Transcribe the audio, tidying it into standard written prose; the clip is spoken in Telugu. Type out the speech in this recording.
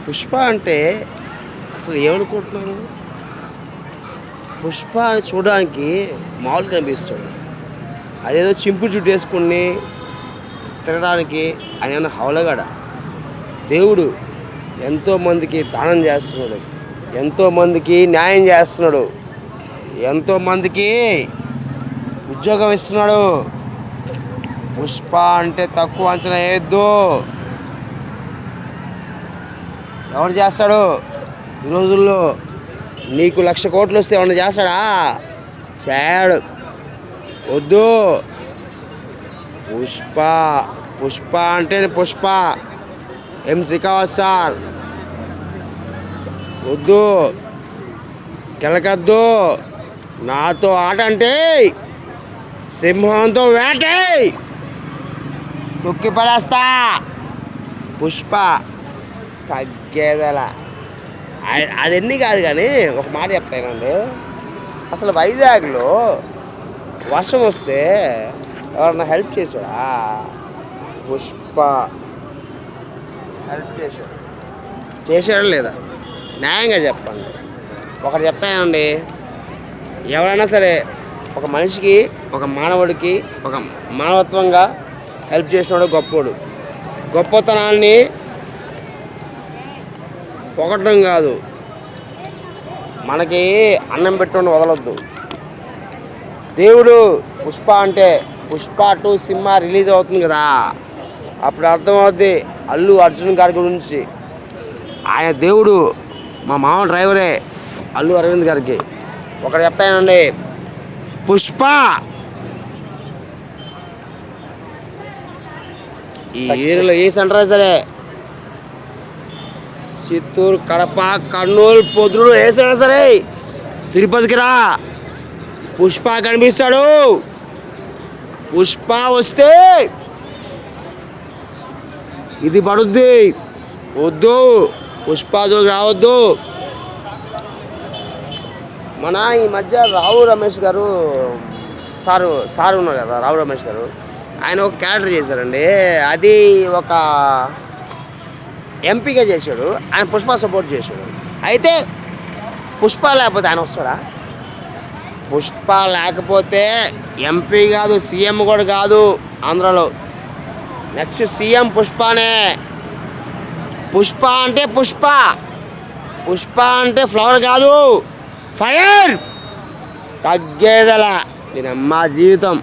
పుష్ప అంటే అసలు ఏమనుకుంటున్నారు? పుష్ప అని చూడడానికి మామూలుగా కనిపిస్తాడు. అదేదో చింపుడు జుట్టు వేసుకుని తిరగడానికి ఆయన ఏమన్నా హవలగాడ. దేవుడు ఎంతోమందికి దానం చేస్తున్నాడు, ఎంతోమందికి న్యాయం చేస్తున్నాడు, ఎంతోమందికి ఉద్యోగం ఇస్తున్నాడు. పుష్ప అంటే తక్కువ అంచనా వేయద్దు. ఎవరు చేస్తాడు ఈ రోజుల్లో? నీకు 1,00,000 కోట్లు వస్తే ఏమన్నా చేస్తాడా? చేయడు. వద్దు. పుష్ప పుష్ప అంటే పుష్ప శ్రీకావత్ సార్. వద్దు, కెలకద్దు. నాతో ఆట అంటే సింహంతో వేటే, తొక్కి పడేస్తా. పుష్ప తగ్గేదలా. అదన్నీ కాదు కానీ ఒక మాట చెప్తానండి. అసలు వైజాగ్లో వర్షం వస్తే ఎవరన్నా హెల్ప్ చేశాడా? పుష్ప హెల్ప్ చేశాడా లేదా? న్యాయంగా చెప్పండి. ఒకటి చెప్తానండి, ఎవరైనా సరే ఒక మనిషికి, ఒక మానవుడికి, ఒక మానవత్వంగా హెల్ప్ చేసినాడు గొప్పోడు. గొప్పతనాన్ని పొగట్టడం కాదు, మనకి అన్నం పెట్టుకొని వదలొద్దు. దేవుడు పుష్ప అంటే పుష్ప 2 సినిమా రిలీజ్ అవుతుంది కదా, అప్పుడు అర్థమవుద్ది అల్లు అర్జున్ గారి గురించి. ఆయన దేవుడు, మా మామ డ్రైవరే అల్లు అరవింద్ గారికి. ఒకటి చెప్తానండి, పుష్ప ఈ ఏరియాలో ఏ సెంటర్ సరే, చిత్తూరు, కడప, కర్నూలు, పొద్దుడు వేసినా సరే, తిరుపతికి రా, పుష్ప కనిపిస్తాడు. పుష్ప వస్తే ఇది పడుద్ది. వద్దు, పుష్ప జోలికి రావద్దు. మన ఈ మధ్య రావు రమేష్ గారు సారు ఉన్నారు కదా, రావు రమేష్ గారు, ఆయన ఒక క్యారెక్టర్ చేశారండి. అది ఒక ఎంపీగా చేశాడు. ఆయన పుష్ప సపోర్ట్ చేశాడు. అయితే పుష్ప లేకపోతే ఆయన వస్తాడా? పుష్ప లేకపోతే ఎంపీ కాదు, సీఎం కూడా కాదు. ఆంధ్రాలో నెక్స్ట్ సీఎం పుష్పనే. పుష్ప అంటే పుష్ప, పుష్ప అంటే ఫ్లవర్ కాదు, ఫైర్. తగ్గేదలా దీని అమ్మ జీవితం.